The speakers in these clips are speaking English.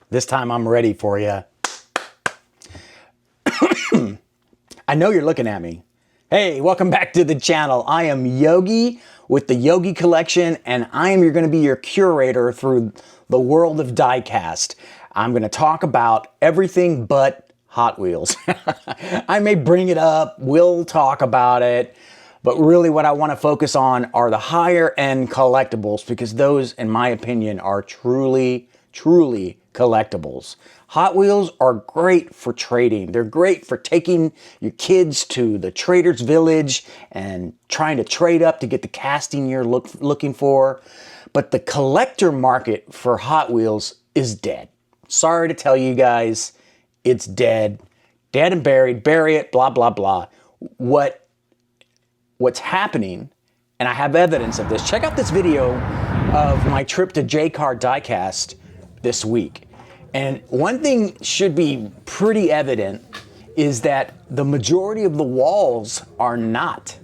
This time I'm ready for you. I know you're looking at me. Hey, welcome back to the channel. I am Yogi with the Yogi Collection, and I am going to be your curator through the world of diecast. I'm going to talk about everything but Hot Wheels. I may bring it up, we'll talk about it, but really what I want to focus on are the higher end collectibles, because those, in my opinion, are truly collectibles. Hot Wheels are great for trading. They're great for taking your kids to the trader's village and trying to trade up to get the casting you're looking for. But the collector market for Hot Wheels is dead. Sorry to tell you guys, it's dead. Dead and buried, bury it, blah, blah, blah. What's happening, and I have evidence of this. Check out this video of my trip to JCar Diecast this week. And one thing should be pretty evident is that the majority of the walls are not,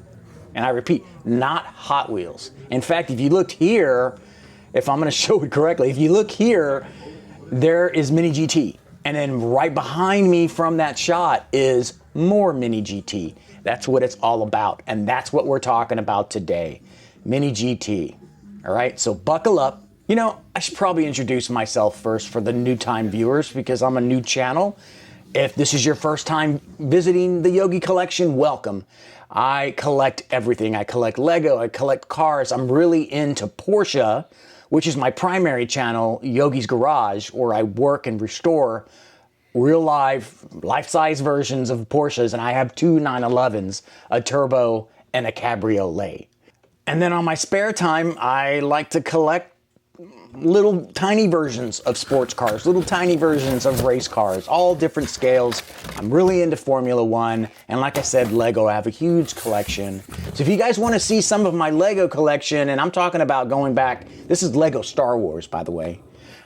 and I repeat, not Hot Wheels. In fact, if you look here, if I'm going to show it correctly, if you look here, there is MiniGT. And then right behind me from that shot is more MiniGT. That's what it's all about. And that's what we're talking about today. MiniGT. All right, so buckle up. You know, I should probably introduce myself first for the new time viewers, because I'm a new channel. If this is your first time visiting the Yogi Collection, welcome. I collect everything. I collect Lego, I collect cars. I'm really into Porsche, which is my primary channel, Yogi's Garage, where I work and restore real life-size versions of Porsches, and I have two 911s, a turbo and a cabriolet. And then on my spare time, I like to collect little tiny versions of sports cars, little tiny versions of race cars, all different scales. I'm really into Formula One, and like I said, Lego. I have a huge collection. So if you guys want to see some of my Lego collection, and I'm talking about going back, this is Lego Star Wars, by the way.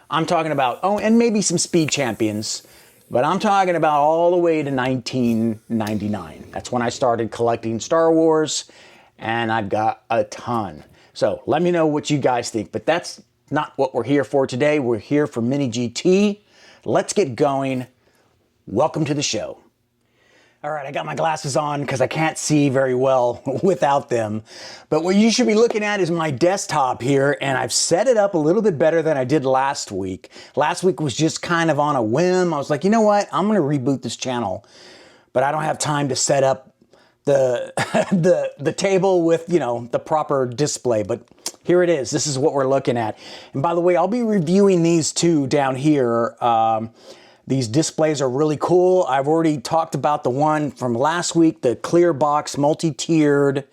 I'm talking about, oh, and maybe some Speed Champions, but I'm talking about all the way to 1999. That's when I started collecting Star Wars, and I've got a ton. So let me know what you guys think, but that's not what we're here for today. We're here for MiniGT. Let's get going. Welcome to the show. All right, I got my glasses on because I can't see very well without them. But what you should be looking at is my desktop here, and I've set it up a little bit better than I did last week. Last week was just kind of on a whim. I was like, you know what? I'm going to reboot this channel, but I don't have time to set up the table with, you know, the proper display. But here it is. This is what we're looking at. And by the way, I'll be reviewing these two down here. These displays are really cool. I've already talked about the one from last week, the clear box, multi-tiered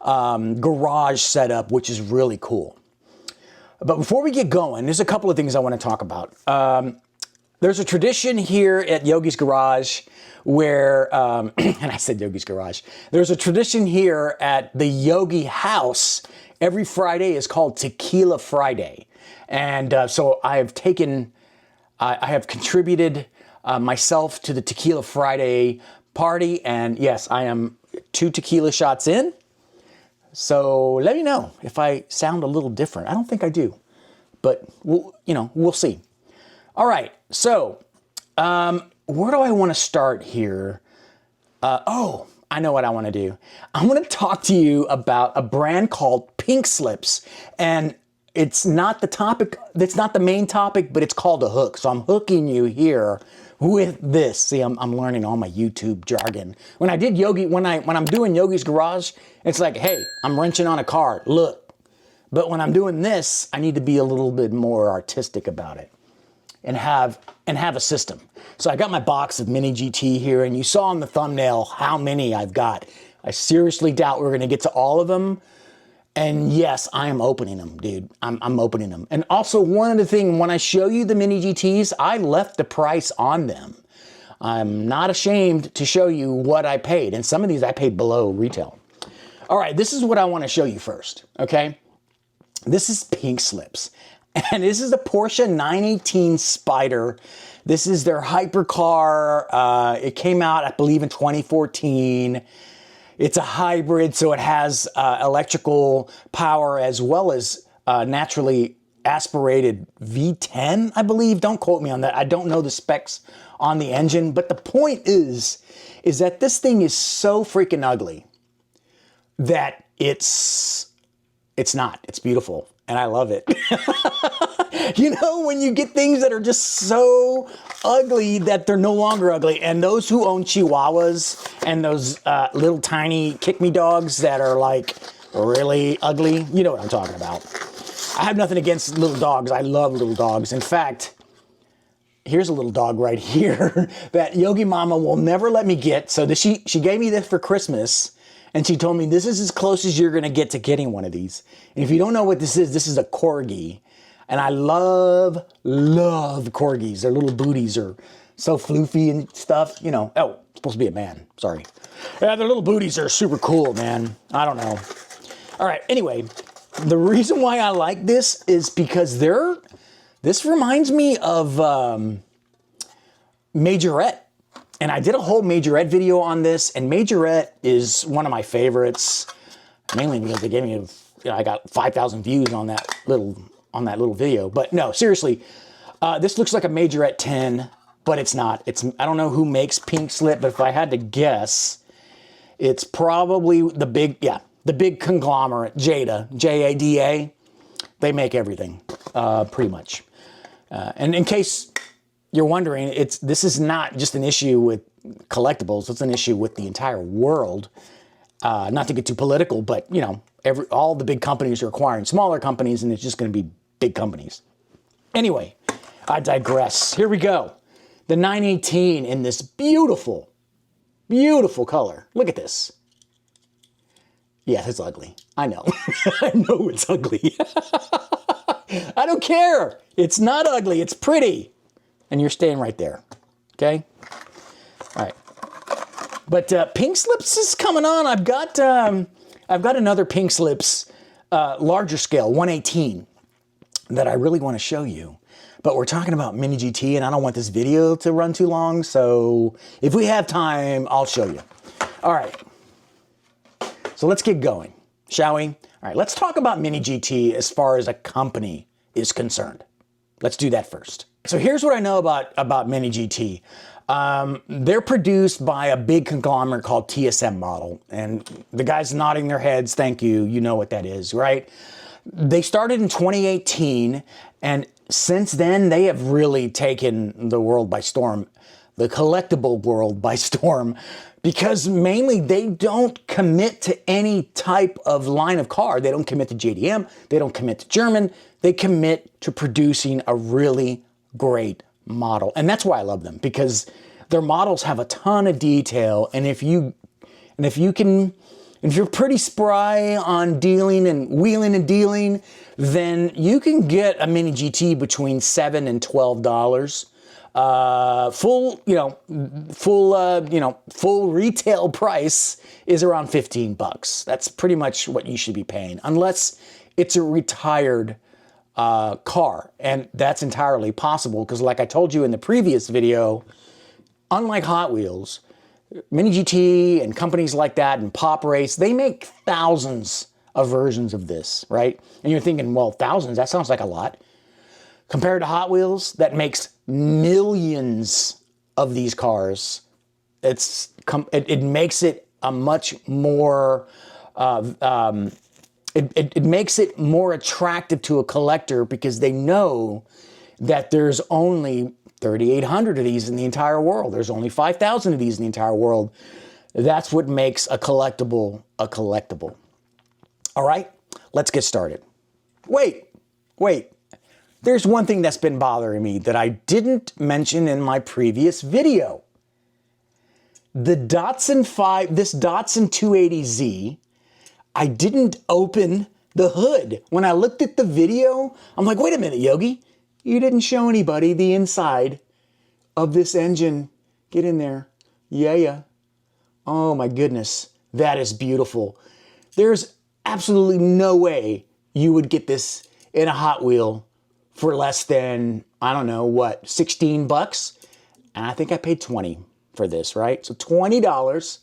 garage setup, which is really cool. But before we get going, there's a couple of things I want to talk about. There's a tradition here at Yogi's Garage where, and I said Yogi's Garage, there's a tradition here at the Yogi House. Every Friday is called Tequila Friday. And so I have contributed myself to the Tequila Friday party. And yes, I am 2 tequila shots in. So let me know if I sound a little different. I don't think I do, but we'll see. All right, so where do I want to start here? Oh, I know what I want to do. I want to talk to you about a brand called Pink Slips, and it's not the topic, it's not the main topic, but it's called a hook. So I'm hooking you here with this. See, I'm learning all my YouTube jargon. When I did Yogi, when I'm doing Yogi's Garage, it's like, hey, I'm wrenching on a car, look. But when I'm doing this, I need to be a little bit more artistic about it and have a system. So I got my box of MiniGT here, and you saw in the thumbnail how many I've got. I seriously doubt we're gonna get to all of them. And yes, I am opening them, dude. I'm opening them. And also, one other thing, when I show you the MiniGTs, I left the price on them. I'm not ashamed to show you what I paid. And some of these I paid below retail. All right, this is what I want to show you first, okay? This is Pink Slips. And this is the Porsche 918 Spyder. This is their hypercar. It came out, I believe, in 2014. It's a hybrid, so it has electrical power as well as naturally aspirated V10, I believe. Don't quote me on that. I don't know the specs on the engine, but the point is that this thing is so freaking ugly that it's not. It's beautiful, and I love it. You know, when you get things that are just so ugly that they're no longer ugly, and those who own Chihuahuas and those little tiny kick-me dogs that are like really ugly, you know what I'm talking about. I have nothing against little dogs. I love little dogs. In fact, here's a little dog right here that Yogi Mama will never let me get. So she gave me this for Christmas, and she told me this is as close as you're gonna get to getting one of these. And if you don't know what this is a Corgi. And I love Corgis. Their little booties are so floofy and stuff, you know. Oh, it's supposed to be a man, sorry. Yeah, their little booties are super cool, man. I don't know. All right, anyway, the reason why I like this is because this reminds me of Majorette. And I did a whole Majorette video on this, and Majorette is one of my favorites, mainly because they gave me, you know, I got 5,000 views on that little video. But no, seriously, this looks like a Majorette 10, but it's not. I don't know who makes Pink Slip, but if I had to guess, it's probably the big conglomerate, Jada, J-A-D-A. They make everything, pretty much. And in case you're wondering, this is not just an issue with collectibles, it's an issue with the entire world. Not to get too political, but you know, all the big companies are acquiring smaller companies, and it's just going to be big companies. Anyway, I digress. Here we go. The 918 in this beautiful, beautiful color. Look at this. Yeah, it's ugly. I know. I know it's ugly. I don't care. It's not ugly. It's pretty. And you're staying right there. Okay? All right. But Pink Slips is coming on. I've got another Pink Slips larger scale, 118, that I really want to show you. But we're talking about MiniGT, and I don't want this video to run too long, so if we have time, I'll show you. All right. So let's get going, shall we? All right, let's talk about MiniGT as far as a company is concerned. Let's do that first. So here's what I know about MiniGT. They're produced by a big conglomerate called TSM Model, and the guys nodding their heads, thank you, you know what that is, right? They started in 2018, and since then they have really taken the world by storm, the collectible world by storm, because mainly they don't commit to any type of line of car. They don't commit to JDM, they don't commit to German, they commit to producing a really great model. And that's why I love them, because their models have a ton of detail, and if you're pretty spry on dealing and wheeling and dealing, then you can get a MiniGT between $7 and $12. Full retail price is around 15 bucks. That's pretty much what you should be paying, unless it's a retired car, and that's entirely possible because, like I told you in the previous video, unlike Hot Wheels, MiniGT and companies like that and Pop Race, they make thousands of versions of this, right? And you're thinking, well, thousands, that sounds like a lot. Compared to Hot Wheels, that makes millions of these cars. It makes it a much more, it makes it more attractive to a collector because they know that there's only 3,800 of these in the entire world. There's only 5,000 of these in the entire world. That's what makes a collectible a collectible. All right, let's get started. Wait. There's one thing that's been bothering me that I didn't mention in my previous video. The Datsun 280Z, I didn't open the hood. When I looked at the video, I'm like, wait a minute, Yogi. You didn't show anybody the inside of this engine. Get in there. Yeah. Oh my goodness. That is beautiful. There's absolutely no way you would get this in a Hot Wheel for less than, I don't know, what, 16 bucks? And I think I paid 20 for this, right? So $20.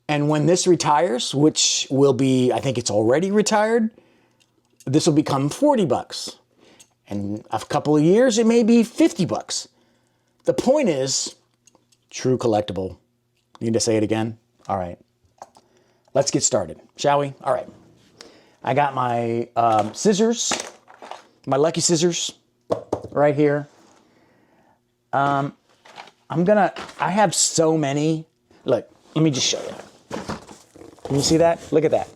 And when this retires, which will be, I think it's already retired, this will become 40 bucks. And a couple of years, it may be 50 bucks. The point is, true collectible. Need to say it again? All right. Let's get started, shall we? All right. I got my scissors, my lucky scissors right here. I have so many. Look, let me just show you. Can you see that? Look at that.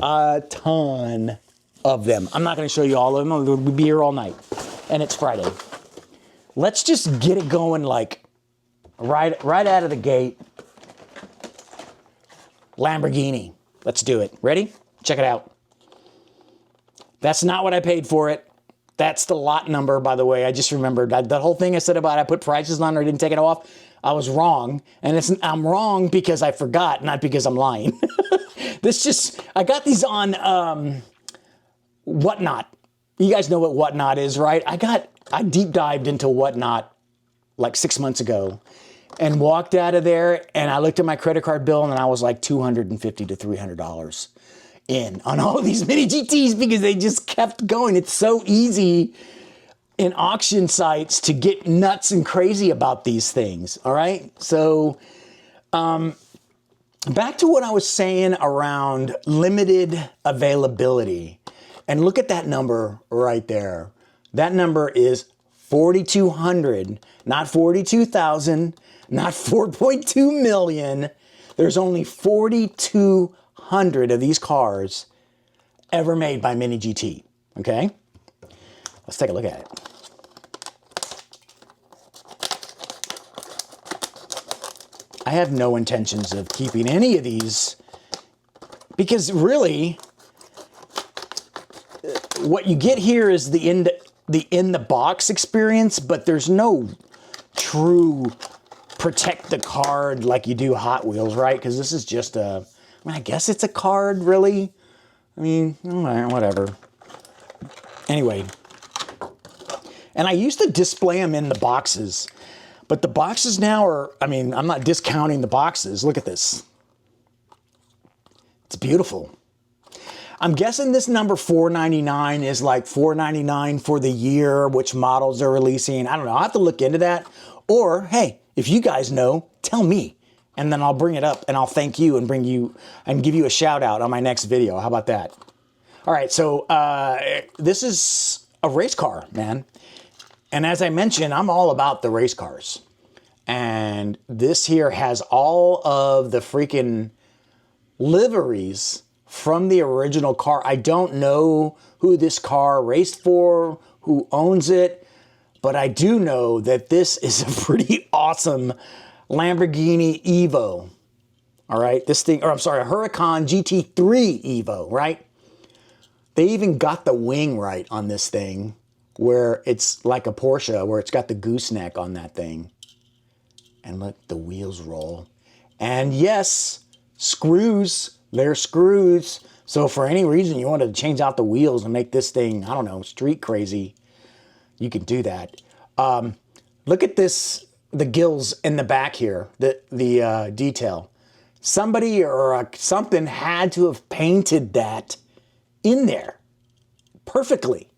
A ton of them. I'm not going to show you all of them. We'll be here all night. And it's Friday. Let's just get it going like right out of the gate. Lamborghini. Let's do it. Ready? Check it out. That's not what I paid for it. That's the lot number, by the way. I just remembered that whole thing I said about I put prices on or didn't take it off. I was wrong. And I'm wrong because I forgot, not because I'm lying. I got these on Whatnot. You guys know what Whatnot is, right? I deep dived into Whatnot like 6 months ago and walked out of there and I looked at my credit card bill and I was like $250 to $300 in on all these MiniGTs because they just kept going. It's so easy in auction sites to get nuts and crazy about these things, all right? So back to what I was saying around limited availability. And look at that number right there. That number is 4,200, not 42,000, not 4.2 million. There's only 4,200 of these cars ever made by MiniGT, okay? Let's take a look at it. I have no intentions of keeping any of these because really what you get here is the in the box experience, but there's no true protect the card like you do Hot Wheels, right? Because this is just I guess it's a card, really. I mean, whatever. Anyway, and I used to display them in the boxes, but the boxes now are, I'm not discounting the boxes. Look at this. It's beautiful. I'm guessing this number 499 is like 499 for the year, which models they're releasing. I don't know. I'll have to look into that. Or, hey, if you guys know, tell me. And then I'll bring it up and I'll thank you and give you a shout out on my next video. How about that? All right, so this is a race car, man. And as I mentioned, I'm all about the race cars. And this here has all of the freaking liveries from the original car. I don't know who this car raced for, who owns it, but I do know that this is a pretty awesome Lamborghini EVO. All right, this thing, or I'm sorry, a Huracan GT3 EVO, right? They even got the wing right on this thing, where it's like a Porsche, where it's got the gooseneck on that thing. And look, the wheels roll. And yes, screws. They're screws. So for any reason you wanted to change out the wheels and make this thing, I don't know, street crazy, you can do that. Look at this, the gills in the back here, the detail. Somebody or something had to have painted that in there perfectly,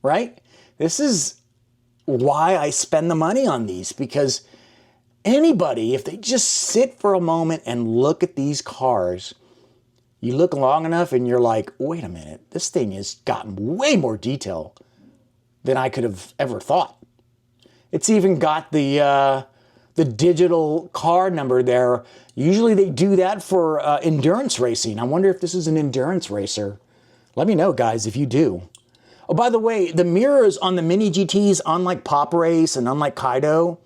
right? This is why I spend the money on these, because anybody, if they just sit for a moment and look at these cars, you look long enough and you're like, wait a minute, this thing has gotten way more detail than I could have ever thought. It's even got the digital car number there. Usually they do that for endurance racing. I wonder if this is an endurance racer. Let me know, guys, if you do. Oh, by the way, the mirrors on the MiniGTs, unlike Pop Race and unlike Kaido,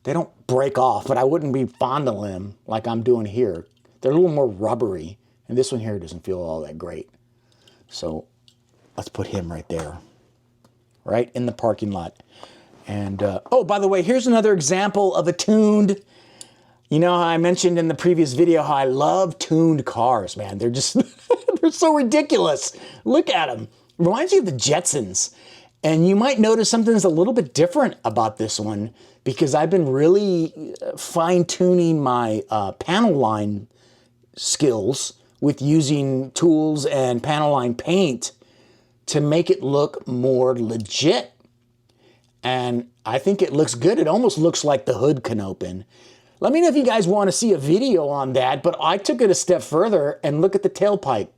they don't break off, but I wouldn't be fondling them like I'm doing here. They're a little more rubbery. And this one here doesn't feel all that great. So let's put him right there, right in the parking lot. And, oh, by the way, here's another example of a tuned. You know how I mentioned in the previous video how I love tuned cars, man. They're just, they're so ridiculous. Look at them. Reminds you of the Jetsons. And you might notice something that's a little bit different about this one because I've been really fine-tuning my panel line skills with using tools and panel line paint to make it look more legit. And I think it looks good. It almost looks like the hood can open. Let me know if you guys want to see a video on that, but I took it a step further and look at the tailpipe.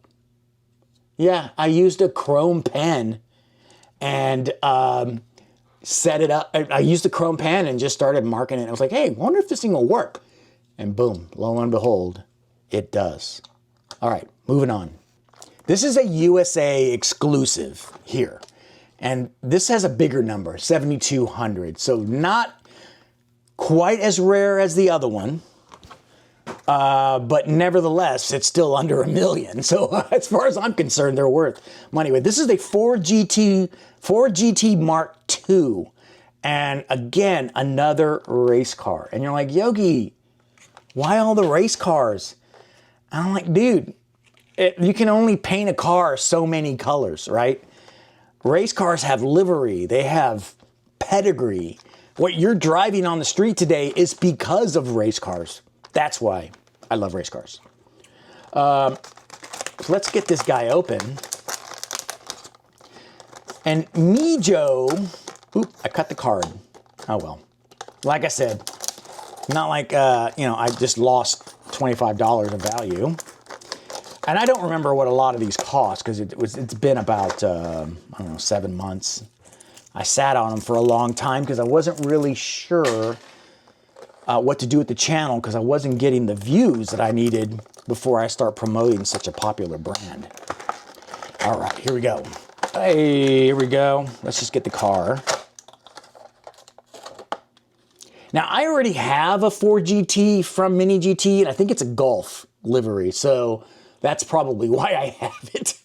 Yeah, I used a chrome pen and set it up. I used the chrome pen and just started marking it. I was like, hey, I wonder if this thing will work. And boom, lo and behold, it does. All right, moving on. This is a USA exclusive here. And this has a bigger number, 7,200. So not quite as rare as the other one. But nevertheless, it's still under $1 million. So as far as I'm concerned, they're worth money. But this is a Ford GT Mark II. And again, another race car. And you're like, Yogi, why all the race cars? And I'm like, dude, you can only paint a car so many colors, right? Race cars have livery. They have pedigree. What you're driving on the street today is because of race cars. That's why I love race cars. So let's get this guy open. And Joe, oop, I cut the card. Oh well. Like I said, not like, I just lost $25 of value. And I don't remember what a lot of these cost because it's been about, I don't know, 7 months. I sat on them for a long time because I wasn't really sure what to do with the channel because I wasn't getting the views that I needed before I start promoting such a popular brand. All right, here we go. Hey, here we go. Let's just get the car. Now, I already have a Ford GT from MiniGT, and I think it's a Golf livery, so that's probably why I have it.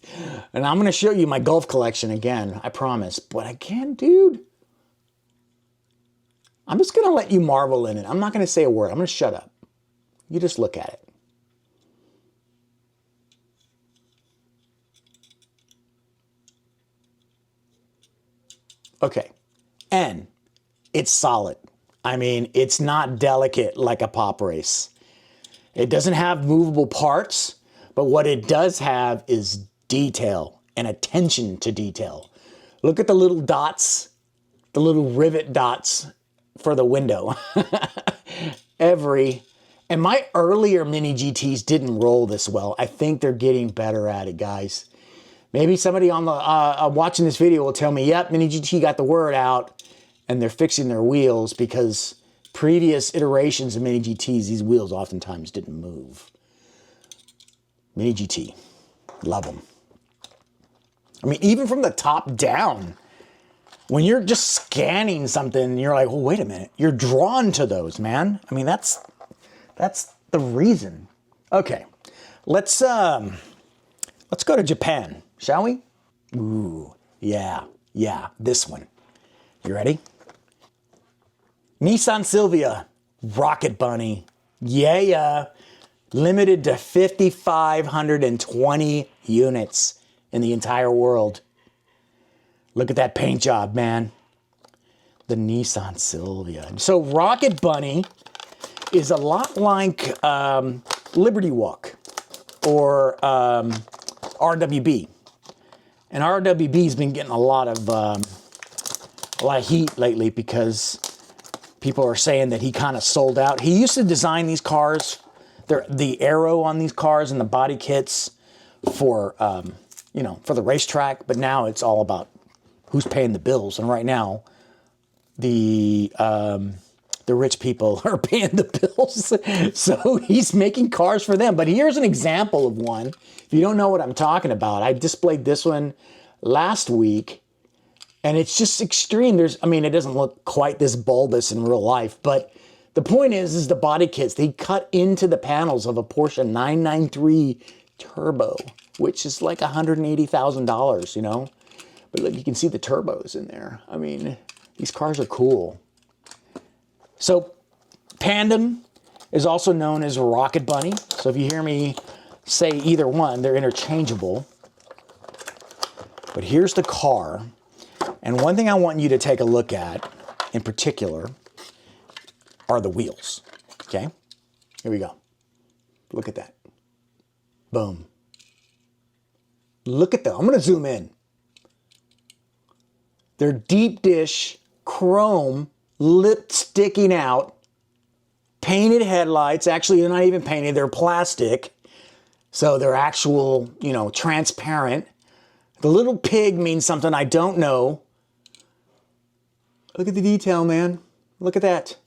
And I'm going to show you my Golf collection again, I promise. But I can't, dude. I'm just going to let you marvel in it. I'm not going to say a word. I'm going to shut up. You just look at it. Okay. And it's solid. I mean, it's not delicate like a pop race. It doesn't have movable parts, but what it does have is detail and attention to detail. Look at the little dots, the little rivet dots for the window. And my earlier Mini GTs didn't roll this well. I think they're getting better at it, guys. Maybe somebody on the watching this video will tell me, yep, Mini GT got the word out and they're fixing their wheels because previous iterations of Mini GTs, these wheels oftentimes didn't move. Mini GT, love them. I mean, even from the top down, when you're just scanning something, you're like, well, wait a minute. You're drawn to those, man. I mean, that's the reason. Okay, let's go to Japan, shall we? Ooh, yeah, this one. You ready? Nissan Silvia, Rocket Bunny, yeah. Limited to 5,520 units in the entire world. Look at that paint job, man. The Nissan Silvia. So Rocket Bunny is a lot like Liberty Walk or RWB. And RWB's been getting a lot of heat lately because people are saying that he kind of sold out. He used to design these cars, the aero on these cars and the body kits for for the racetrack, but now it's all about who's paying the bills. And right now, the rich people are paying the bills. So he's making cars for them. But here's an example of one. If you don't know what I'm talking about, I displayed this one last week. And it's just extreme. It doesn't look quite this bulbous in real life. But the point is the body kits. They cut into the panels of a Porsche 993 Turbo, which is like $180,000, But look, you can see the turbos in there. I mean, these cars are cool. So Pandem is also known as Rocket Bunny. So if you hear me say either one, they're interchangeable. But here's the car. And one thing I want you to take a look at in particular are the wheels. Okay? Here we go. Look at that. Boom. Look at that. I'm going to zoom in. They're deep dish, chrome, lip sticking out, painted headlights. Actually, they're not even painted, they're plastic. So they're actual, you know, transparent. The little pig means something I don't know. Look at the detail, man. Look at that.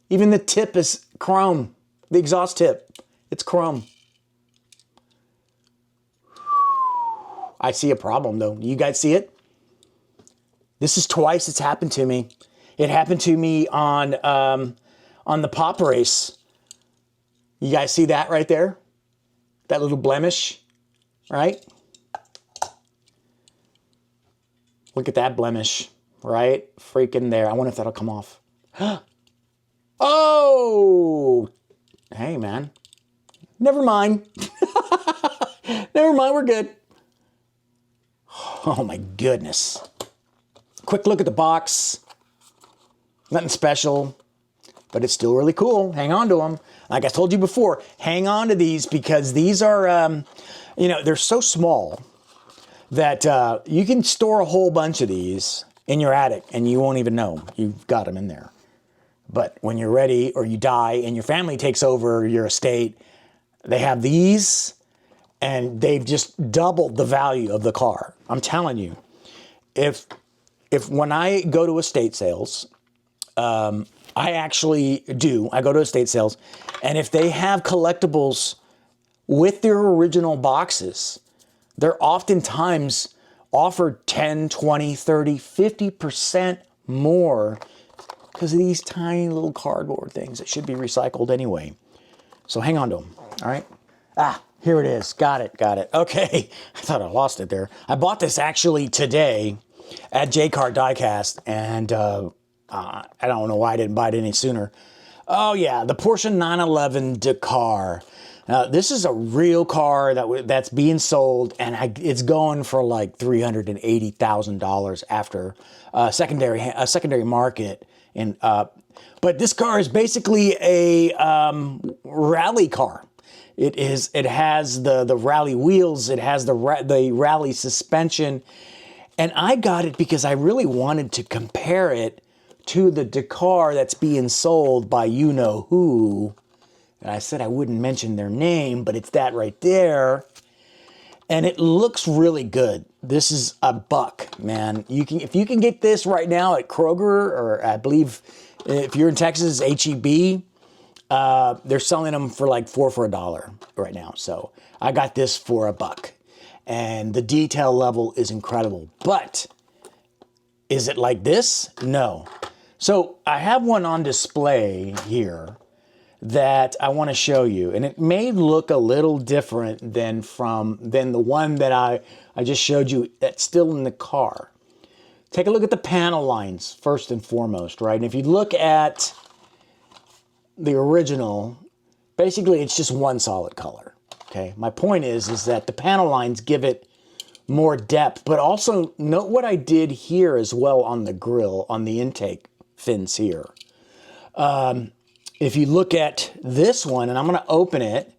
Even the tip is chrome. The exhaust tip, it's chrome. I see a problem though. You guys see it? This is twice it's happened to me. It happened to me on the pop race. You guys see that right there? That little blemish, right? Look at that blemish, right? Freaking there. I wonder if that'll come off. Oh! Hey, man. Never mind. Never mind, we're good. Oh my goodness. Quick look at the box. Nothing special, but it's still really cool. Hang on to them. Like I told you before, hang on to these because these are, you know, they're so small that you can store a whole bunch of these in your attic and you won't even know you've got them in there. But when you're ready or you die and your family takes over your estate, they have these and they've just doubled the value of the car. I'm telling you, if when I go to estate sales, I actually do. I go to estate sales, and if they have collectibles with their original boxes, they're oftentimes offered 10, 20, 30, 50% more because of these tiny little cardboard things that should be recycled anyway. So hang on to them, all right? Ah, here it is. Got it, got it. Okay, I thought I lost it there. I bought this actually today at JCar Diecast, and I don't know why I didn't buy it any sooner. Oh yeah, the Porsche 911 Dakar. Now this is a real car that's being sold, and it's going for like $380,000 after a secondary market. And but this car is basically a rally car. It has the rally wheels. It has the rally suspension. And I got it because I really wanted to compare it to the Dakar that's being sold by you-know-who. And I said I wouldn't mention their name, but it's that right there. And it looks really good. This is a buck, man. If you can get this right now at Kroger, or I believe if you're in Texas, HEB, they're selling them for like $4 for $1 right now. So I got this for $1. And the detail level is incredible. But is it like this? No. So I have one on display here that I want to show you, and it may look a little different than the one that I just showed you that's still in the car. Take a look at the panel lines first and foremost, right? And if you look at the original, basically it's just one solid color. Okay, my point is that the panel lines give it more depth, but also note what I did here as well on the grille, on the intake fins here. If you look at this one, and I'm going to open it,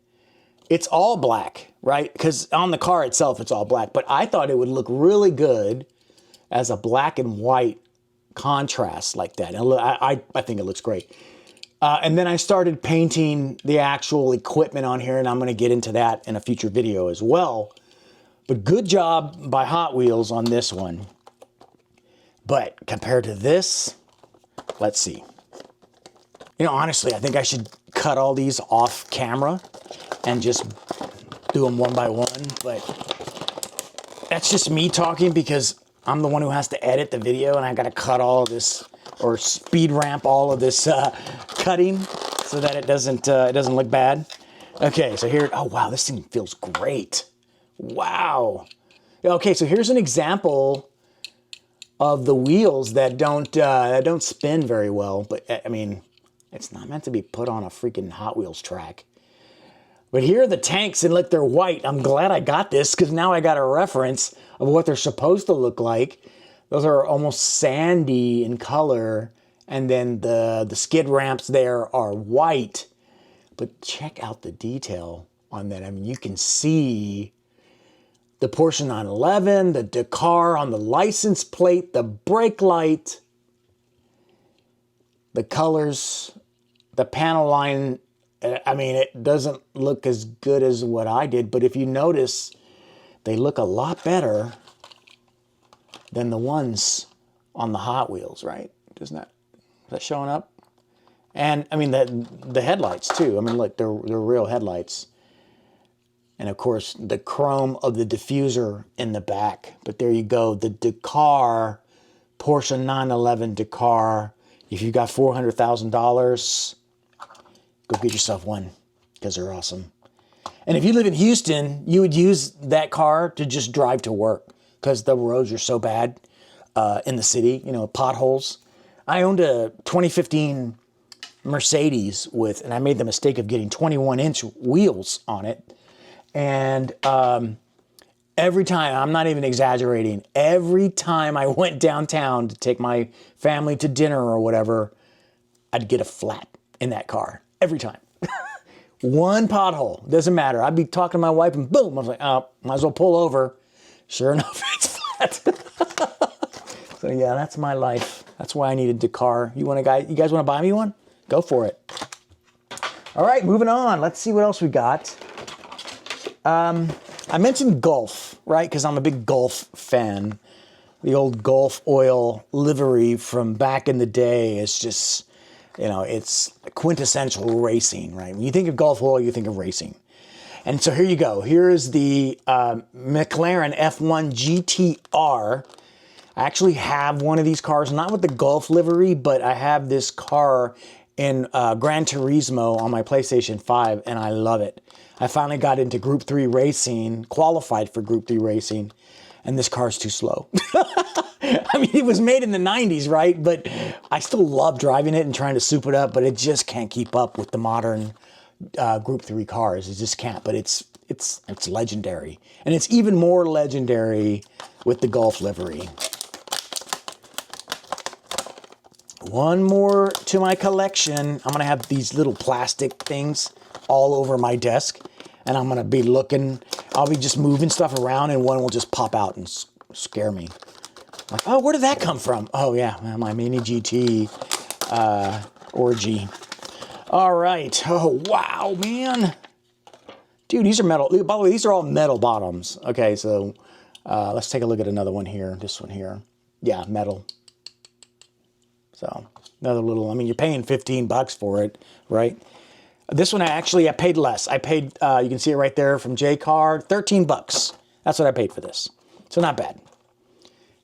it's all black, right? Because on the car itself, it's all black, but I thought it would look really good as a black and white contrast like that. And I think it looks great. And then I started painting the actual equipment on here, and I'm going to get into that in a future video as well. But good job by Hot Wheels on this one. But compared to this, let's see. You know, honestly, I think I should cut all these off camera and just do them one by one. But that's just me talking because I'm the one who has to edit the video, and I got to cut all of this, or speed ramp all of this cutting so that it doesn't look bad. Okay, so here, oh wow, this thing feels great. Wow. Okay, so here's an example of the wheels that don't spin very well, but I mean, it's not meant to be put on a freaking Hot Wheels track. But here are the tanks, and look, they're white. I'm glad I got this because now I got a reference of what they're supposed to look like. Those are almost sandy in color, and then the skid ramps there are white. But check out the detail on that. I mean, you can see the Porsche 911, the Dakar on the license plate, the brake light, the colors, the panel line. I mean, it doesn't look as good as what I did, but if you notice, they look a lot better than the ones on the Hot Wheels, right? Is that showing up? And I mean, the headlights too. I mean, look, they're real headlights. And of course, the chrome of the diffuser in the back. But there you go, the Dakar, Porsche 911 Dakar. If you got $400,000, go get yourself one, because they're awesome. And if you live in Houston, you would use that car to just drive to work, because the roads are so bad in the city, you know, potholes. I owned a 2015 Mercedes and I made the mistake of getting 21-inch wheels on it. And every time, I'm not even exaggerating, every time I went downtown to take my family to dinner or whatever, I'd get a flat in that car. Every time. One pothole, doesn't matter. I'd be talking to my wife and boom, I was like, oh, might as well pull over. Sure enough, it's flat. So yeah, that's my life. That's why I need a Dakar. You guys want to buy me one? Go for it. All right, moving on. Let's see what else we got. I mentioned Gulf, right? Because I'm a big Gulf fan. The old Gulf oil livery from back in the day is just, you know, it's quintessential racing, right? When you think of Gulf oil, you think of racing. And so here you go. Here is the McLaren F1 GTR. I actually have one of these cars, not with the Gulf livery, but I have this car in Gran Turismo on my PlayStation 5, and I love it. I finally got into Group 3 racing, qualified for Group 3 racing, and this car's too slow. I mean, it was made in the 90s, right? But I still love driving it and trying to soup it up, but it just can't keep up with the modern Group 3 cars. It just can't, but it's legendary. And it's even more legendary with the Gulf livery. One more to my collection. I'm going to have these little plastic things all over my desk, and I'm going to be looking. I'll be just moving stuff around, and one will just pop out and scare me. Like, oh, where did that come from? Oh, yeah, my MiniGT orgy. All right. Oh, wow, man. Dude, these are metal. By the way, these are all metal bottoms. Okay, so let's take a look at another one here. This one here. Yeah, metal. So another little, I mean, you're paying 15 bucks for it, right? This one, I paid less. I paid, you can see it right there from J-Car, 13 bucks. That's what I paid for this. So not bad.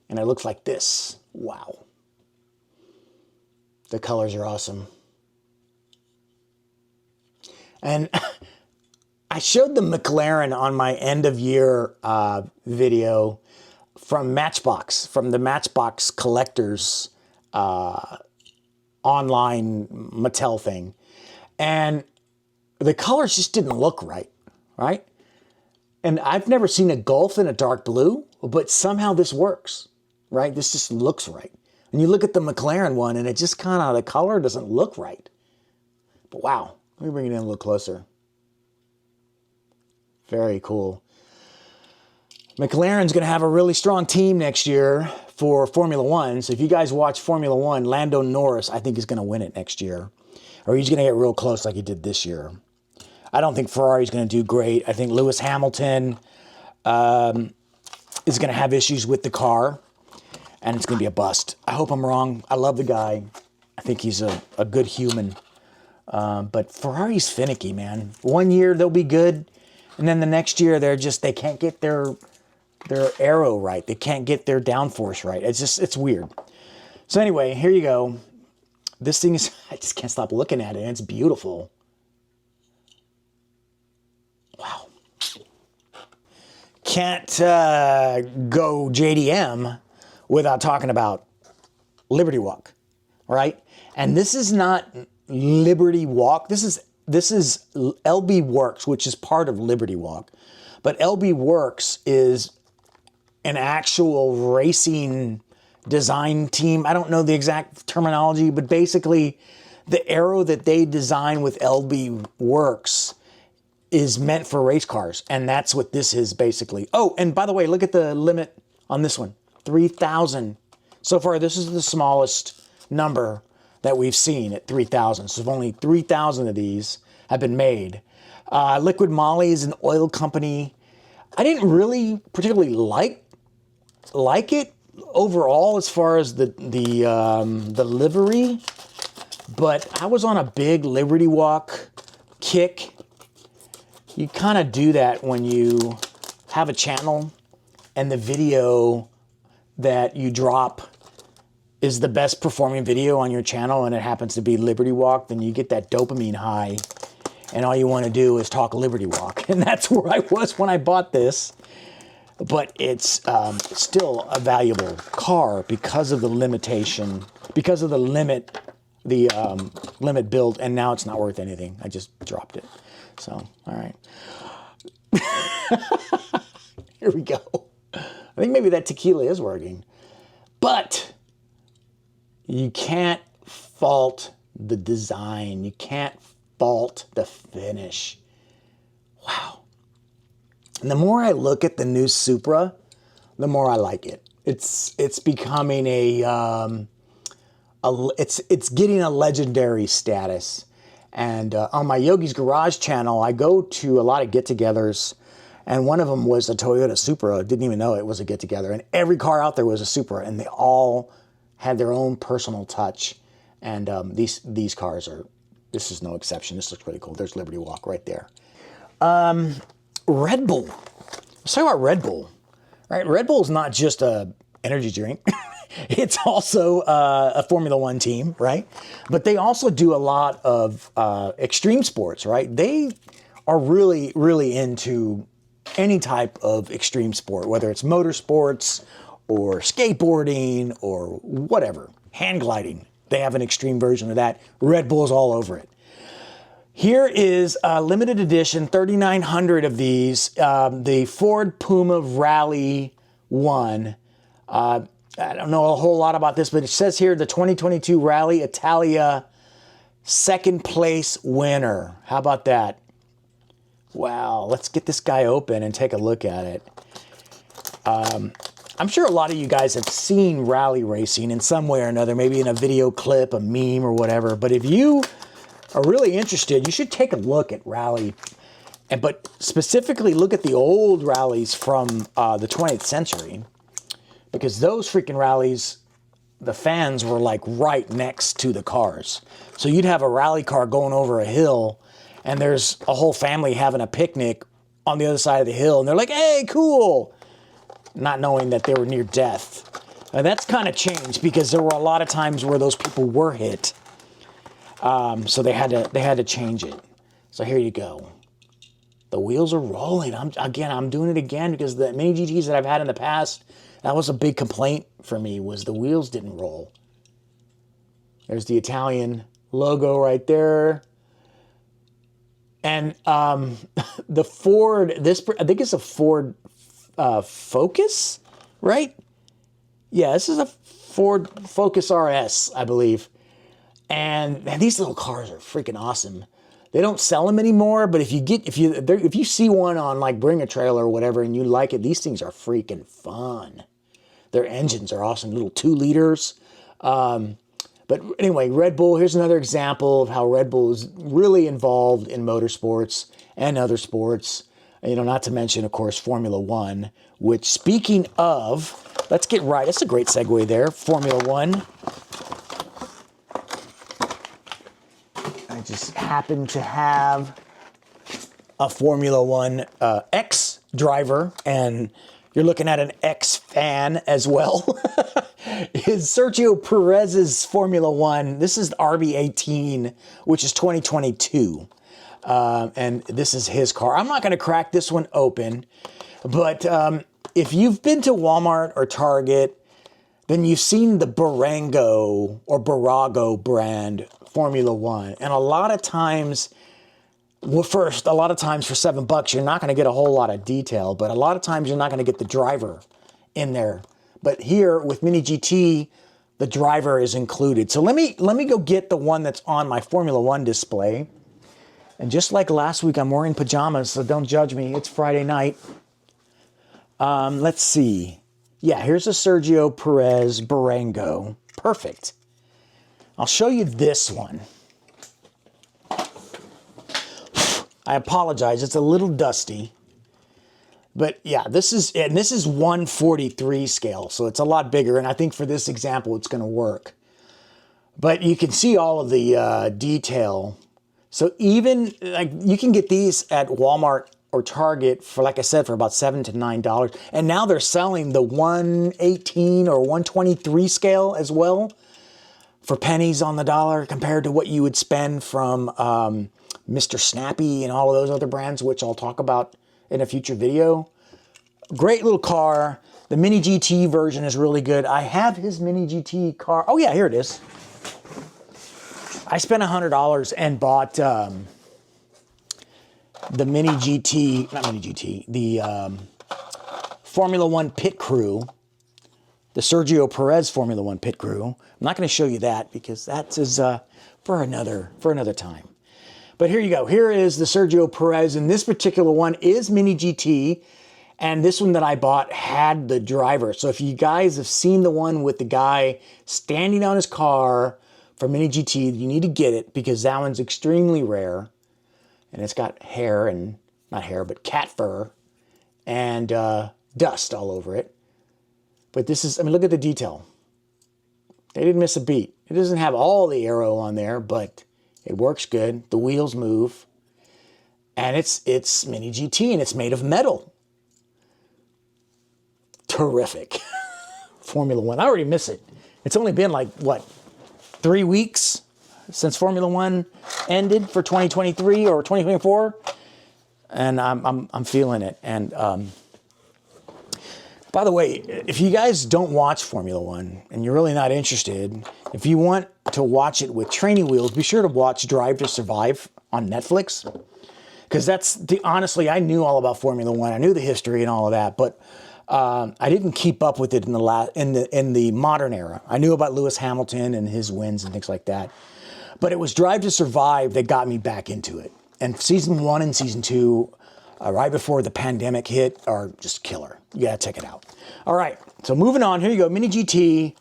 And it looks like this. Wow. The colors are awesome. And I showed the McLaren on my end of year video from Matchbox, from the Matchbox collectors online Mattel thing. And the colors just didn't look right, right? And I've never seen a Gulf in a dark blue, but somehow this works, right? This just looks right. And you look at the McLaren one and it just kind of, the color doesn't look right. But wow, let me bring it in a little closer. Very cool. McLaren's going to have a really strong team next year for Formula One. So if you guys watch Formula One, Lando Norris, I think, is going to win it next year. Or he's going to get real close like he did this year. I don't think Ferrari's going to do great. I think Lewis Hamilton is going to have issues with the car. And it's going to be a bust. I hope I'm wrong. I love the guy. I think he's a good human. But Ferrari's finicky, man. One year they'll be good. And then the next year they can't get their aero right. They can't get their downforce right. It's weird. So anyway, here you go. This thing is, I just can't stop looking at it. It's beautiful. Wow. Can't go JDM without talking about Liberty Walk, right? And this is not Liberty Walk. This is LB Works, which is part of Liberty Walk. But LB Works is an actual racing design team. I don't know the exact terminology, but basically the aero that they design with LB Works is meant for race cars, and that's what this is basically. Oh, and by the way, look at the limit on this one, 3,000. So far, this is the smallest number that we've seen at 3,000. So only 3,000 of these have been made. Liquid Moly is an oil company. I didn't really particularly like it overall as far as the livery, but I was on a big Liberty Walk kick. You kind of do that when you have a channel and the video that you drop is the best performing video on your channel and it happens to be Liberty Walk, then you get that dopamine high and all you want to do is talk Liberty Walk. And that's where I was when I bought this. But it's still a valuable car because of the limitation, because of the limit build, and now it's not worth anything. I just dropped it. So, all right. Here we go. I think maybe that tequila is working. But you can't fault the design. You can't fault the finish. Wow. And the more I look at the new Supra, the more I like it. It's becoming it's getting a legendary status. And on my Yogi's Garage channel, I go to a lot of get-togethers, and one of them was a Toyota Supra. I didn't even know it was a get-together. And every car out there was a Supra, and they all had their own personal touch. And these cars are, this is no exception. This looks really cool. There's Liberty Walk right there. Red Bull. Let's talk about Red Bull. Right? Red Bull is not just a energy drink. It's also a Formula One team, right? But they also do a lot of extreme sports, right? They are really, really into any type of extreme sport, whether it's motorsports or skateboarding or whatever. Hand gliding. They have an extreme version of that. Red Bull's all over it. Here is a limited edition, 3,900 of these, the Ford Puma Rally 1. I don't know a whole lot about this, but it says here the 2022 Rally Italia second place winner. How about that? Wow, let's get this guy open and take a look at it. I'm sure a lot of you guys have seen rally racing in some way or another, maybe in a video clip, a meme or whatever. But if you are really interested, you should take a look at rally, but specifically look at the old rallies from the 20th century, because those freaking rallies, the fans were like right next to the cars. So you'd have a rally car going over a hill, and there's a whole family having a picnic on the other side of the hill, and they're like, hey, cool, not knowing that they were near death. And that's kind of changed because there were a lot of times where those people were hit. So they had to change it. So here you go. The wheels are rolling. I'm doing it again because the MiniGTs that I've had in the past, that was a big complaint for me, was the wheels didn't roll. There's the Italian logo right there. And the Ford, I think it's a Ford Focus, right? Yeah, this is a Ford Focus RS, I believe. And man, these little cars are freaking awesome. They don't sell them anymore, but if you see one on like Bring a Trailer or whatever and you like it, these things are freaking fun. Their engines are awesome, little 2 liters. But anyway, Red Bull, here's another example of how Red Bull is really involved in motorsports and other sports. You know, not to mention, of course, Formula One, which, speaking of, let's get right. That's a great segue there. Formula One. I just happen to have a Formula One X driver, and you're looking at an X fan as well. Is Sergio Perez's Formula One. This is the RB18, which is 2022. And this is his car. I'm not going to crack this one open, but if you've been to Walmart or Target, then you've seen the Barango or Barago brand Formula One. And a lot of times, well, first, a lot of times for $7, you're not going to get a whole lot of detail, but a lot of times you're not going to get the driver in there. But here with MiniGT, the driver is included. So let me go get the one that's on my Formula One display. And just like last week, I'm wearing pajamas, so don't judge me. It's Friday night. Let's see. Yeah, here's a Sergio Perez Barango. Perfect. I'll show you this one. I apologize, it's a little dusty. But yeah, this is 143 scale, so it's a lot bigger, and I think for this example, it's gonna work. But you can see all of the detail. So even, like, you can get these at Walmart or Target for, like I said, for about $7 to $9. And now they're selling the 118 or 123 scale as well for pennies on the dollar compared to what you would spend from Mr. Snappy and all of those other brands, which I'll talk about in a future video. Great little car. The MiniGT version is really good. I have his MiniGT car. Oh yeah, here it is. I spent $100 and bought the MiniGT, not MiniGT, the Formula One Pit Crew, the Sergio Perez Formula One Pit Crew. I'm not going to show you that because that is for another time. But here you go. Here is the Sergio Perez, and this particular one is MiniGT, and this one that I bought had the driver. So if you guys have seen the one with the guy standing on his car for MiniGT, you need to get it because that one's extremely rare. And it's got hair and, not hair, but cat fur and dust all over it. But this is, I mean, look at the detail. They didn't miss a beat. It doesn't have all the aero on there, but it works good. The wheels move. And it's MiniGT and it's made of metal. Terrific. Formula One. I already miss it. It's only been like, what, 3 weeks since Formula One ended for 2023 or 2024, and I'm feeling it. And by the way, if you guys don't watch Formula One and you're really not interested, if you want to watch it with training wheels, be sure to watch Drive to Survive on Netflix, because that's honestly, I knew all about Formula One, I knew the history and all of that, but I didn't keep up with it in the modern era. I knew about Lewis Hamilton and his wins and things like that. But it was Drive to Survive that got me back into it. And season 1 and season 2, right before the pandemic hit, are just killer. You gotta check it out. All right, so moving on. Here you go, MiniGT,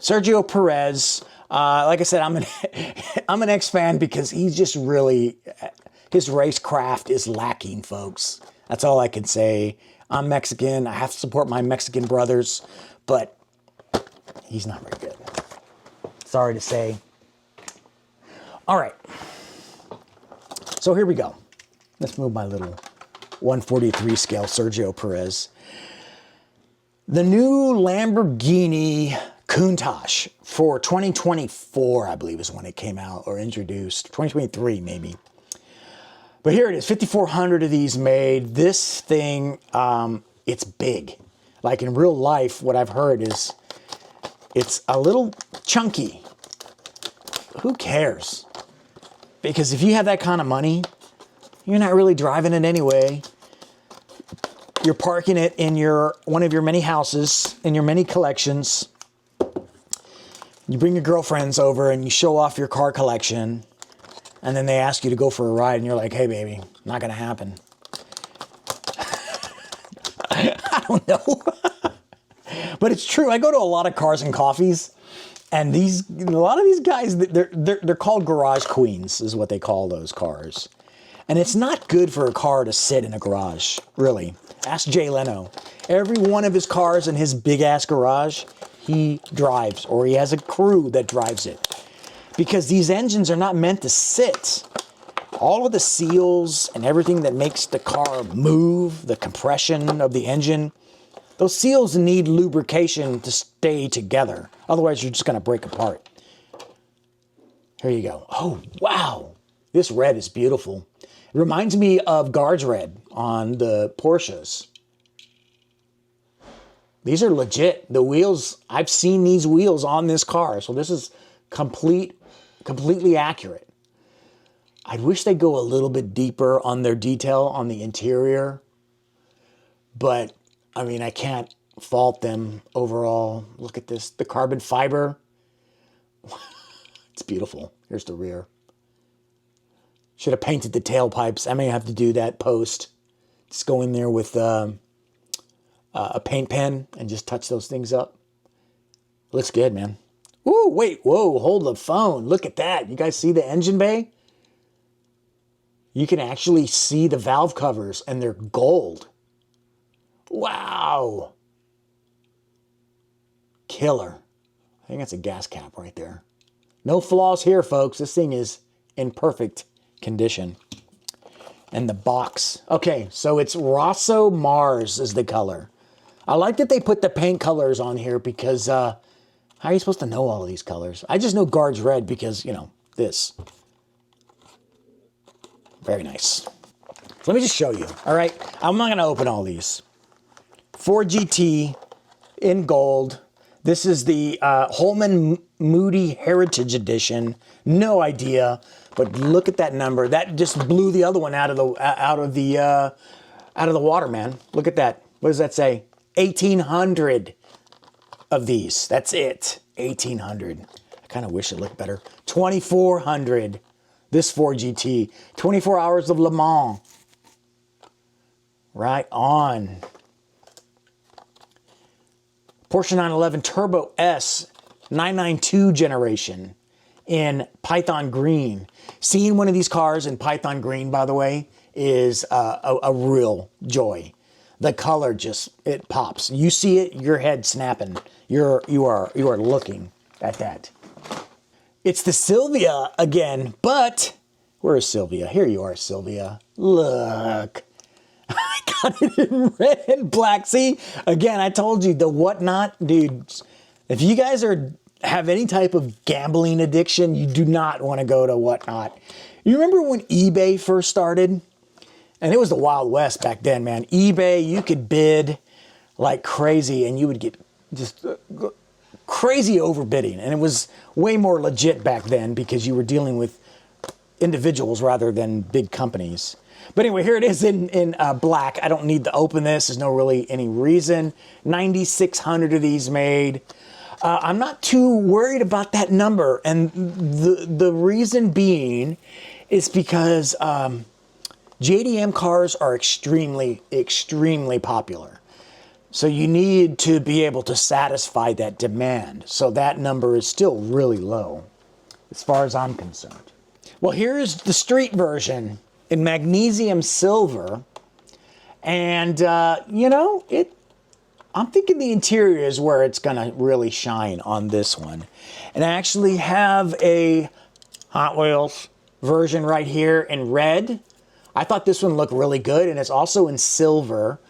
Sergio Perez. Like I said, I'm an X-fan because he's just really, his racecraft is lacking, folks. That's all I can say. I'm Mexican. I have to support my Mexican brothers, but he's not very good. Sorry to say. All right. So here we go. Let's move my little 143 scale Sergio Perez. The new Lamborghini Countach for 2024, I believe, is when it came out or introduced. 2023, maybe. But here it is, 5,400 of these made. This thing, it's big. Like in real life, what I've heard is it's a little chunky. Who cares? Because if you have that kind of money, you're not really driving it anyway. You're parking it in one of your many houses, in your many collections. You bring your girlfriends over and you show off your car collection. And then they ask you to go for a ride and you're like, hey baby, not gonna happen. I don't know. But it's true. I go to a lot of cars and coffees, and a lot of these guys, they're called garage queens, is what they call those cars. And it's not good for a car to sit in a garage, really. Ask Jay Leno. Every one of his cars in his big ass garage, he drives, or he has a crew that drives it. Because these engines are not meant to sit. All of the seals and everything that makes the car move, the compression of the engine, those seals need lubrication to stay together. Otherwise, you're just going to break apart. Here you go. Oh, wow. This red is beautiful. It reminds me of Guards Red on the Porsches. These are legit. The wheels, I've seen these wheels on this car. So this is completely accurate. I wish they'd go a little bit deeper on their detail on the interior. But, I mean, I can't fault them overall. Look at this. The carbon fiber. It's beautiful. Here's the rear. Should have painted the tailpipes. I may have to do that post. Just go in there with a paint pen and just touch those things up. Looks good, man. Ooh, wait, whoa, hold the phone. Look at that. You guys see the engine bay? You can actually see the valve covers and they're gold. Wow. Killer. I think that's a gas cap right there. No flaws here, folks. This thing is in perfect condition. And the box. Okay, so it's Rosso Mars is the color. I like that they put the paint colors on here because how are you supposed to know all of these colors? I just know Guards Red because, you know, this. Very nice. So let me just show you, all right? I'm not gonna open all these. Ford GT in gold. This is the Holman Moody Heritage Edition. No idea, but look at that number. That just blew the other one out of the water, man. Look at that. What does that say? 1,800 of these. That's it. 1,800. I kind of wish it looked better. 2,400. This Ford GT. 24 Hours of Le Mans. Right on. Porsche 911 Turbo S 992 generation in Python Green. Seeing one of these cars in Python Green, by the way, is a real joy. The color just, it pops. You see it, your head snapping. You are looking at that. It's the Silvia again, but where is Silvia? Here you are, Silvia. Look. I got it in red and black. See, again, I told you the whatnot, dudes. If you guys have any type of gambling addiction, you do not want to go to whatnot. You remember when eBay first started? And it was the Wild West back then, man. eBay, you could bid like crazy and you would get just crazy overbidding. And it was way more legit back then because you were dealing with individuals rather than big companies. But anyway, here it is in black. I don't need to open this. There's no really any reason. 9,600 of these made. I'm not too worried about that number. And the reason being is because JDM cars are extremely, extremely popular. So you need to be able to satisfy that demand. So that number is still really low as far as I'm concerned. Well, here's the street version in magnesium silver. And, you know, I'm thinking the interior is where it's going to really shine on this one. And I actually have a Hot Wheels version right here in red. I thought this one looked really good, and it's also in silver.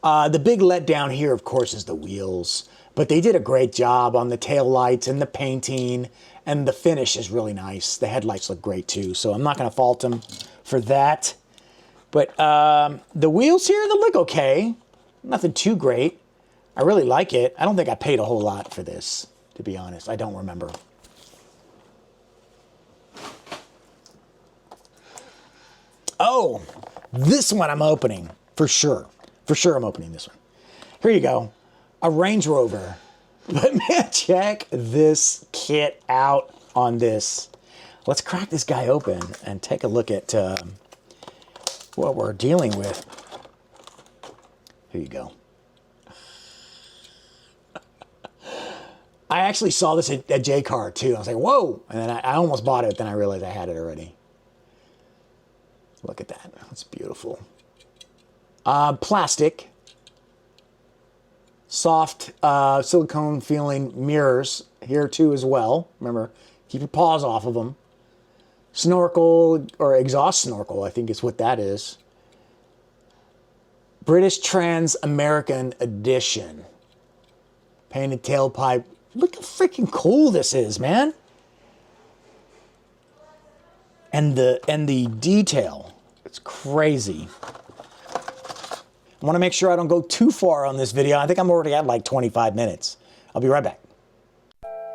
The big letdown here, of course, is the wheels. But they did a great job on the tail lights and the painting, and the finish is really nice. The headlights look great, too, so I'm not going to fault them for that. But the wheels here, they look okay. Nothing too great. I really like it. I don't think I paid a whole lot for this, to be honest. I don't remember. Oh, this one I'm opening, for sure. For sure I'm opening this one. Here you go, a Range Rover. But man, check this kit out on this. Let's crack this guy open and take a look at what we're dealing with. Here you go. I actually saw this at JCar too. I was like, whoa, and then I almost bought it, then I realized I had it already. Look at that, that's beautiful. Plastic, soft silicone feeling mirrors here too as well. Remember, keep your paws off of them. Snorkel, or exhaust snorkel, I think is what that is. British Trans-American Edition. Painted tailpipe. Look how freaking cool this is, man. And the detail, it's crazy. I want to make sure I don't go too far on this video. I think I'm already at like 25 minutes. I'll be right back.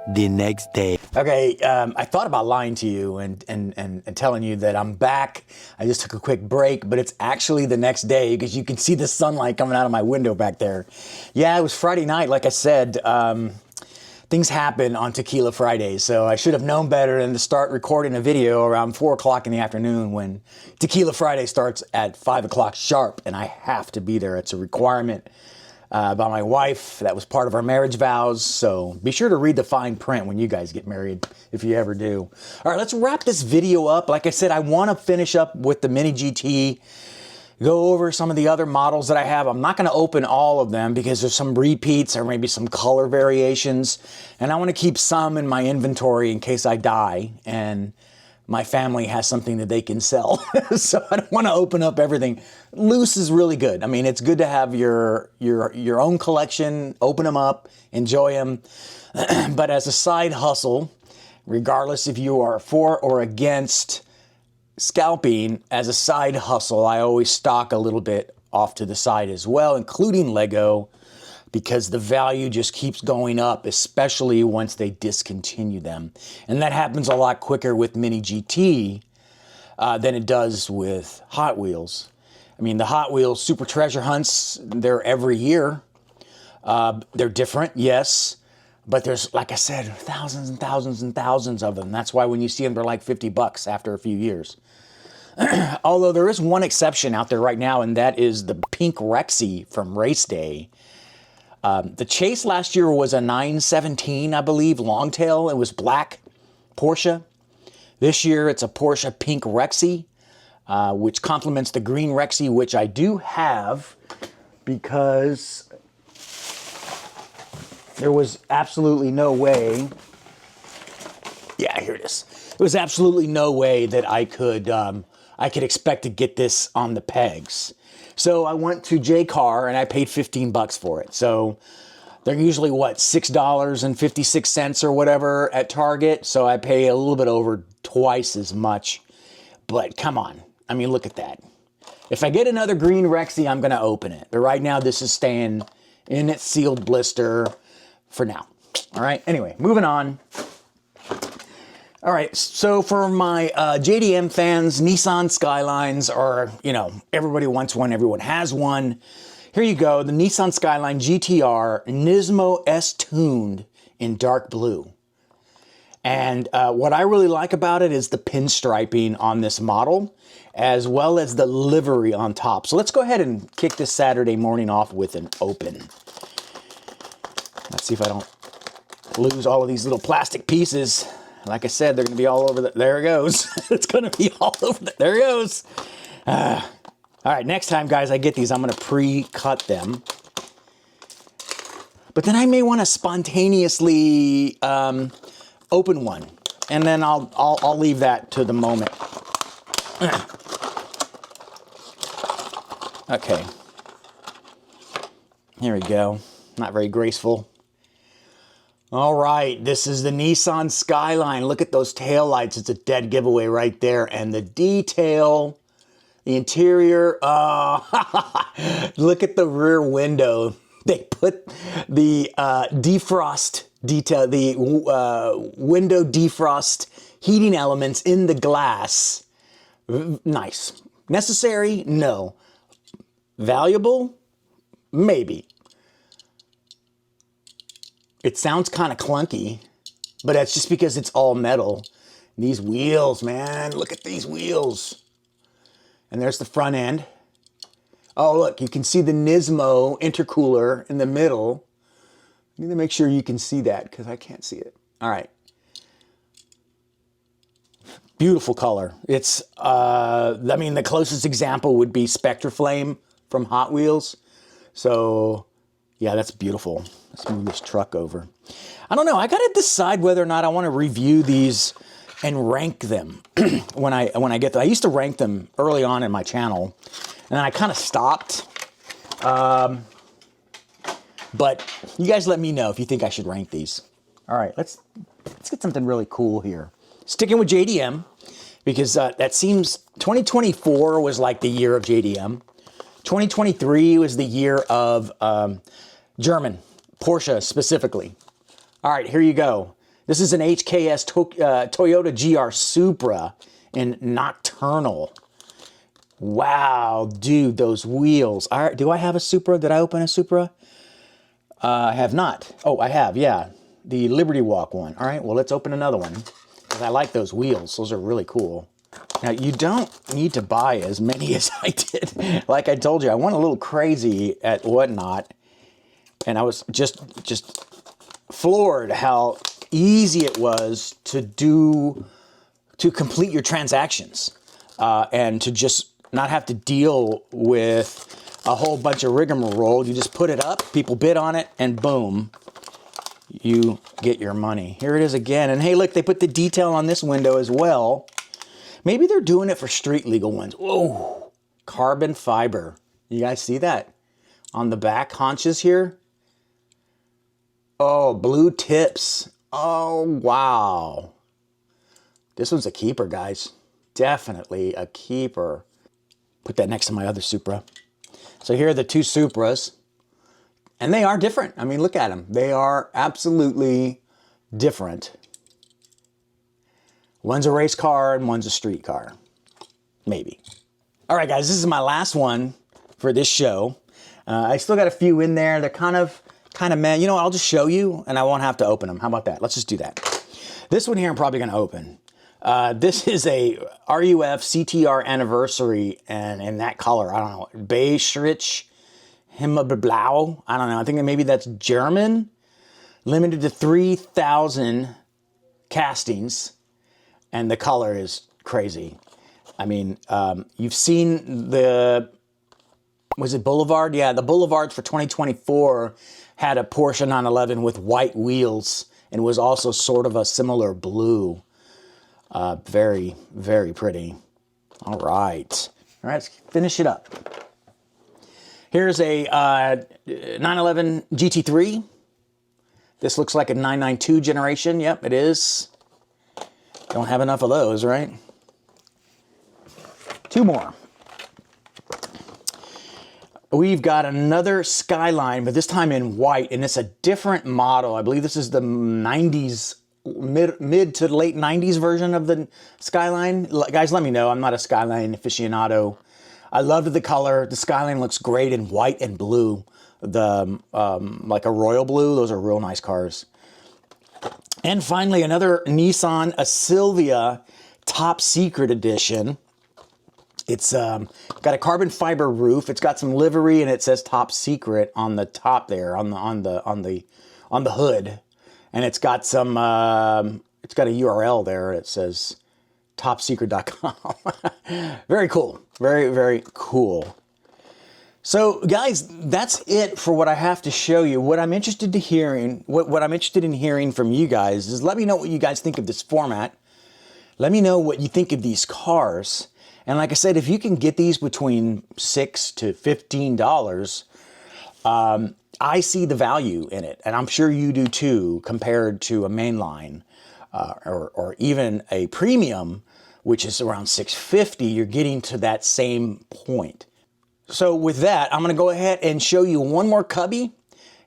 The next day. Okay, I thought about lying to you and telling you that I'm back. I just took a quick break, but it's actually the next day because you can see the sunlight coming out of my window back there. Yeah, it was Friday night, like I said. things happen on Tequila Fridays, so I should have known better than to start recording a video around 4 o'clock in the afternoon when Tequila Friday starts at 5 o'clock sharp, and I have to be there. It's a requirement by my wife. That was part of our marriage vows, so be sure to read the fine print when you guys get married, if you ever do. All right, let's wrap this video up. Like I said, I want to finish up with the MiniGT, go over some of the other models that I have. I'm not going to open all of them because there's some repeats or maybe some color variations, and I want to keep some in my inventory in case I die and my family has something that they can sell. So I don't want to open up everything. Loose is really good. I mean, it's good to have your own collection, open them up, enjoy them. But as a side hustle, regardless if you are for or against scalping, as a side hustle, I always stock a little bit off to the side as well, including Lego, because the value just keeps going up, especially once they discontinue them. And that happens a lot quicker with MiniGT than it does with Hot Wheels. I mean, the Hot Wheels Super Treasure Hunts, they're every year. They're different, yes, but there's, like I said, thousands and thousands and thousands of them. That's why when you see them, they're like 50 bucks after a few years. Although there is one exception out there right now, and that is the pink Rexy from Race Day. The Chase last year was a 917, I believe, long tail. It was black Porsche. This year it's a Porsche pink Rexy, which complements the green Rexy, which I do have because there was absolutely no way. Yeah, here it is. There was absolutely no way that I could expect to get this on the pegs. So I went to JCar and I paid 15 bucks for it. So they're usually, what, $6.56 or whatever at Target. So I pay a little bit over twice as much. But come on. I mean, look at that. If I get another green Rexy, I'm going to open it. But right now, this is staying in its sealed blister for now. All right. Anyway, moving on. All right, so for my JDM fans, Nissan Skylines are, you know, everybody wants one, everyone has one. Here you go, the Nissan Skyline GTR Nismo S Tooned in dark blue. And what I really like about it is the pinstriping on this model, as well as the livery on top. So let's go ahead and kick this Saturday morning off with an open. Let's see if I don't lose all of these little plastic pieces. Like I said, they're going to be all over there it goes. It's going to be all over there it goes. All right, next time, guys, I get these, I'm going to pre-cut them. But then I may want to spontaneously open one. And then I'll leave that to the moment. Okay. Here we go. Not very graceful. All right, this is the Nissan Skyline. Look at those taillights. It's a dead giveaway right there. And the detail, the interior, look at the rear window. They put the defrost detail, the window defrost heating elements in the glass. Nice. Necessary? No. Valuable? Maybe. It sounds kind of clunky, but that's just because it's all metal. These wheels, man, look at these wheels. And there's the front end. Oh, look, you can see the Nismo intercooler in the middle. I need to make sure you can see that because I can't see it. All right. Beautiful color. It's, I mean, the closest example would be Spectraflame from Hot Wheels. So, yeah, that's beautiful. Let's move this truck over. I don't know. I got to decide whether or not I want to review these and rank them when I get them. I used to rank them early on in my channel, and then I kind of stopped. But you guys let me know if you think I should rank these. All right, let's get something really cool here. Sticking with JDM, because that seems 2024 was like the year of JDM. 2023 was the year of German, Porsche specifically. All right, here you go. This is an HKS Toyota GR Supra in Nocturnal. Wow, dude, those wheels. Do I have a Supra? Did I open a Supra? I have not. Oh, I have, yeah. the Liberty Walk one. All right, well, let's open another one, because I like those wheels. Those are really cool. Now, you don't need to buy as many as I did. Like I told you, I went a little crazy at Whatnot, and I was just floored how easy it was to complete your transactions, and to just not have to deal with a whole bunch of rigmarole. You just put it up, people bid on it, and boom, you get your money. Here it is again. And hey, look, they put the detail on this window as well. Maybe they're doing it for street legal ones. Whoa, carbon fiber. You guys see that? On the back haunches here. Oh, blue tips. Oh, wow. This one's a keeper, guys. Definitely a keeper. Put that next to my other Supra. So here are the two Supras. And they are different. I mean, look at them. They are absolutely different. One's a race car and one's a street car. Maybe. All right, guys, this is my last one for this show. I still got a few in there. They're kind of meh. You know what? I'll just show you and I won't have to open them. How about that? Let's just do that. This one here I'm probably going to open. This is a RUF CTR Anniversary, and in that color, I don't know, beige rich Himmelblau. I don't know. I think maybe that's German. Limited to 3,000 castings, and the color is crazy. I mean, you've seen the, was it Boulevard? Yeah, the Boulevards for 2024 had a Porsche 911 with white wheels, and was also sort of a similar blue. Very, very pretty. All right. All right, let's finish it up. Here's a 911 GT3. This looks like a 992 generation. Yep, it is. Don't have enough of those, right? Two more. We've got another Skyline, but this time in white, and it's a different model. I believe this is the 90s, mid to late 90s version of the Skyline. Guys, let me know. I'm not a Skyline aficionado. I loved the color. The Skyline looks great in white and blue. The like a royal blue. Those are real nice cars. And finally, another Nissan, a Silvia Top Secret Edition. It's got a carbon fiber roof. It's got some livery, and it says Top Secret on the top there, on the hood. And it's got some, it's got a URL there. It says topsecret.com. Very cool. Very, very cool. So guys, that's it for what I have to show you. What I'm interested in hearing, what I'm interested in hearing from you guys is, let me know what you guys think of this format. Let me know what you think of these cars. And like I said, if you can get these between $6 to $15, I see the value in it, and I'm sure you do too, compared to a mainline or even a premium, which is around $650. You're getting to that same point. So with that, I'm going to go ahead and show you one more cubby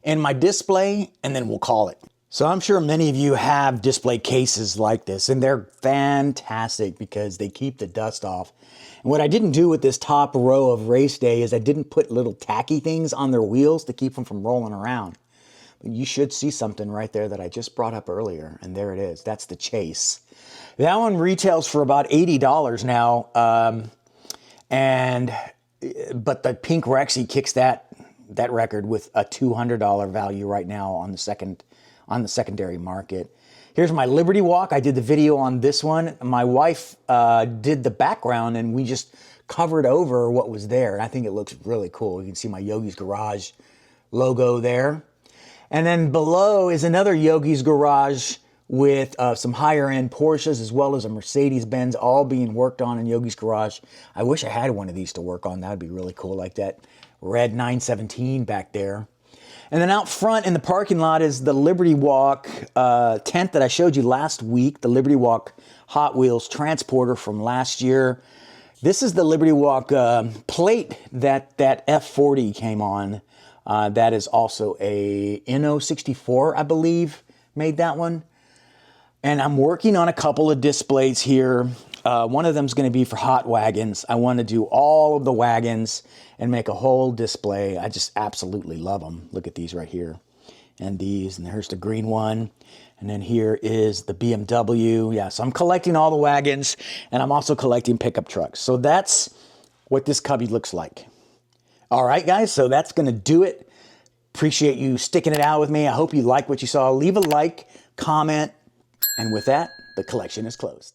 in my display, and then we'll call it. So I'm sure many of you have display cases like this, and they're fantastic because they keep the dust off. And what I didn't do with this top row of Race Day is I didn't put little tacky things on their wheels to keep them from rolling around. But you should see something right there that I just brought up earlier, and there it is. That's the Chase. That one retails for about $80 now, but the pink Rexy kicks that record with a $200 value right now on the secondary market. Here's my Liberty Walk. I did the video on this one. My wife did the background, and we just covered over what was there. And I think it looks really cool. You can see my Yogi's Garage logo there. And then below is another Yogi's Garage with some higher end Porsches as well as a Mercedes-Benz, all being worked on in Yogi's Garage. I wish I had one of these to work on. That would be really cool, like that red 917 back there. And then out front in the parking lot is the Liberty Walk tent that I showed you last week, the Liberty Walk Hot Wheels transporter from last year. This is the Liberty Walk plate that F40 came on. That is also a NO64, I believe, made that one. And I'm working on a couple of displays here. One of them is going to be for hot wagons. I want to do all of the wagons and make a whole display. I just absolutely love them. Look at these right here. and these, and here's the green one. And then here is the BMW. Yeah, so I'm collecting all the wagons, and I'm also collecting pickup trucks. So that's what this cubby looks like. All right, guys, so that's gonna do it. Appreciate you sticking it out with me. I hope you like what you saw. Leave a like, comment, and with that, the collection is closed.